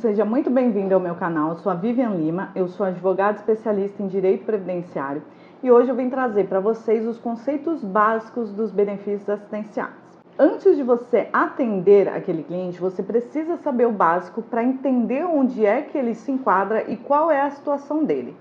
seja muito bem-vindo ao meu canal. Eu sou a Vivian Lima, eu sou advogada especialista em Direito Previdenciário e hoje eu vim trazer para vocês os conceitos básicos dos benefícios assistenciais. Antes de você atender aquele cliente, você precisa saber o básico para entender onde é que ele se enquadra e qual é a situação dele.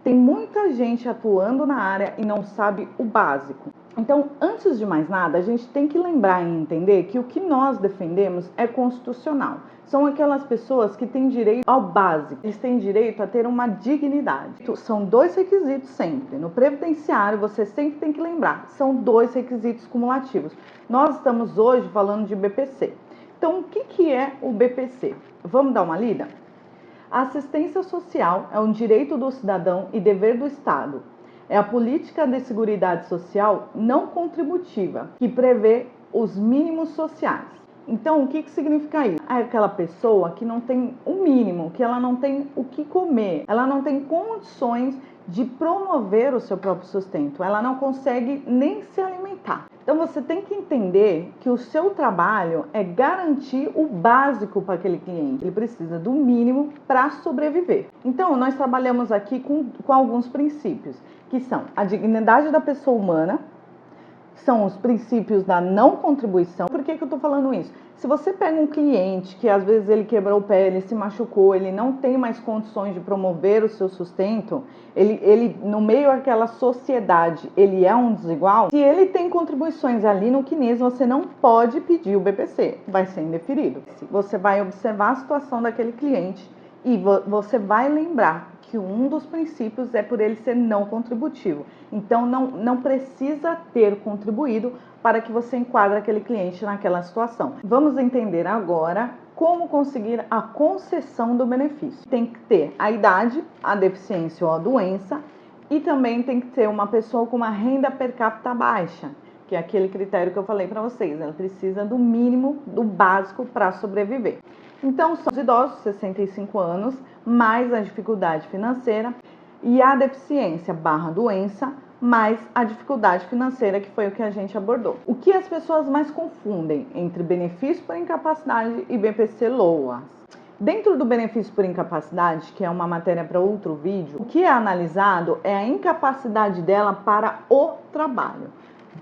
Tem muita gente atuando na área e não sabe o básico. Então, antes de mais nada, a gente tem que lembrar e entender que o que nós defendemos é constitucional. São aquelas pessoas que têm direito ao básico, eles têm direito a ter uma dignidade. São dois requisitos sempre. No previdenciário, você sempre tem que lembrar, são dois requisitos cumulativos. Nós estamos hoje falando de BPC. Então, o que é o BPC? Vamos dar uma lida? A assistência social é um direito do cidadão e dever do Estado. É a política de seguridade social não contributiva, que prevê os mínimos sociais. Então, o que significa isso? É aquela pessoa que não tem o mínimo, que ela não tem o que comer, ela não tem condições de promover o seu próprio sustento, ela não consegue nem se alimentar. Então você tem que entender que o seu trabalho é garantir o básico para aquele cliente. Ele precisa do mínimo para sobreviver. Então nós trabalhamos aqui com alguns princípios, que são a dignidade da pessoa humana, são os princípios da não contribuição. Por que eu estou falando isso? Se você pega um cliente que às vezes ele quebrou o pé, ele se machucou, ele não tem mais condições de promover o seu sustento, ele no meio daquela sociedade, ele é um desigual, se ele tem contribuições ali no CNIS, você não pode pedir o BPC, vai ser indeferido. Você vai observar a situação daquele cliente e você vai lembrar que um dos princípios é por ele ser não contributivo. Então, não precisa ter contribuído para que você enquadre aquele cliente naquela situação. Vamos entender agora como conseguir a concessão do benefício. Tem que ter a idade, a deficiência ou a doença e também tem que ter uma pessoa com uma renda per capita baixa, que é aquele critério que eu falei para vocês. Ela precisa do mínimo, do básico para sobreviver. Então, são os idosos, 65 anos, mais a dificuldade financeira e a deficiência / doença, mais a dificuldade financeira, que foi o que a gente abordou. O que as pessoas mais confundem entre benefício por incapacidade e BPC-LOAS? Dentro do benefício por incapacidade, que é uma matéria para outro vídeo, o que é analisado é a incapacidade dela para o trabalho.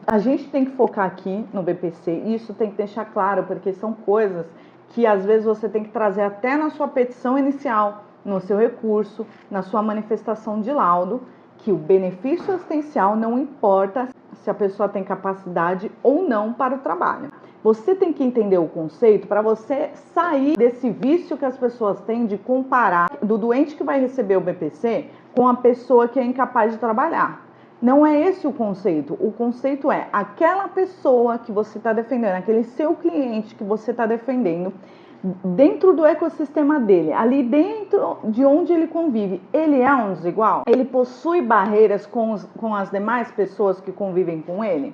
A gente tem que focar aqui no BPC, e isso tem que deixar claro, porque são coisas que às vezes você tem que trazer até na sua petição inicial, no seu recurso, na sua manifestação de laudo, que o benefício assistencial não importa se a pessoa tem capacidade ou não para o trabalho. Você tem que entender o conceito para você sair desse vício que as pessoas têm de comparar do doente que vai receber o BPC com a pessoa que é incapaz de trabalhar. Não é esse o conceito. O conceito é aquela pessoa que você está defendendo, aquele seu cliente que você está defendendo, dentro do ecossistema dele, ali dentro de onde ele convive, ele é um desigual? Ele possui barreiras com as demais pessoas que convivem com ele?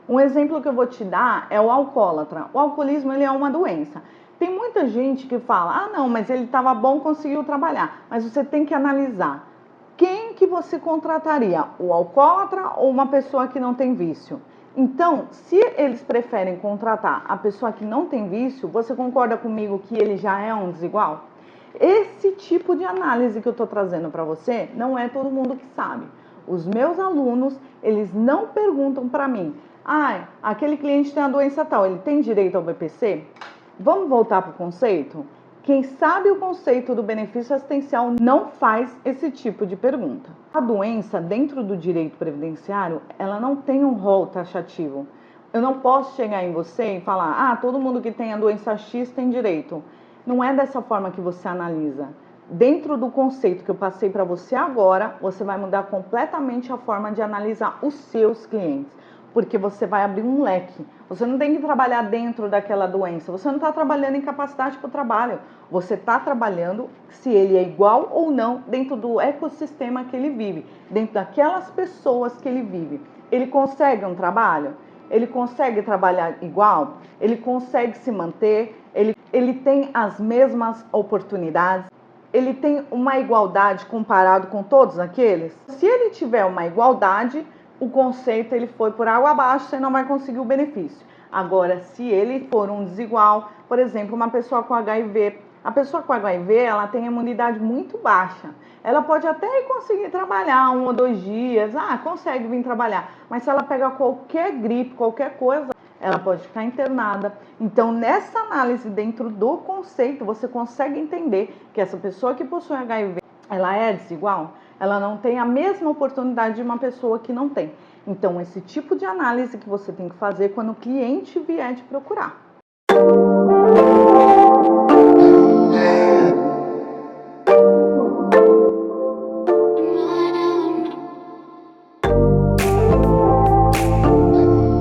Um exemplo que eu vou te dar é o alcoólatra. O alcoolismo, ele é uma doença. Tem muita gente que fala, ah não, mas ele estava bom, conseguiu trabalhar. Mas você tem que analisar. Quem que você contrataria? O alcoólatra ou uma pessoa que não tem vício? Então, se eles preferem contratar a pessoa que não tem vício, você concorda comigo que ele já é um desigual? Esse tipo de análise que eu estou trazendo para você, não é todo mundo que sabe. Os meus alunos, eles não perguntam para mim, aquele cliente tem a doença tal, ele tem direito ao BPC? Vamos voltar para o conceito? Quem sabe o conceito do benefício assistencial não faz esse tipo de pergunta. A doença, dentro do direito previdenciário, ela não tem um rol taxativo. Eu não posso chegar em você e falar, todo mundo que tem a doença X tem direito. Não é dessa forma que você analisa. Dentro do conceito que eu passei para você agora, você vai mudar completamente a forma de analisar os seus clientes. Porque você vai abrir um leque. Você não tem que trabalhar dentro daquela doença. Você não está trabalhando em capacidade para o trabalho. Você está trabalhando se ele é igual ou não dentro do ecossistema que ele vive. Dentro daquelas pessoas que ele vive. Ele consegue um trabalho? Ele consegue trabalhar igual? Ele consegue se manter? Ele tem as mesmas oportunidades? Ele tem uma igualdade comparado com todos aqueles? Se ele tiver uma igualdade, o conceito ele foi por água abaixo, você não vai conseguir o benefício. Agora, se ele for um desigual, por exemplo, uma pessoa com HIV A pessoa com HIV, ela tem imunidade muito baixa. Ela pode até conseguir trabalhar 1 ou 2 dias, consegue vir trabalhar. Mas se ela pega qualquer gripe, qualquer coisa, ela pode ficar internada. Então, nessa análise dentro do conceito, você consegue entender que essa pessoa que possui HIV, ela é desigual, ela não tem a mesma oportunidade de uma pessoa que não tem. Então, esse tipo de análise que você tem que fazer quando o cliente vier te procurar.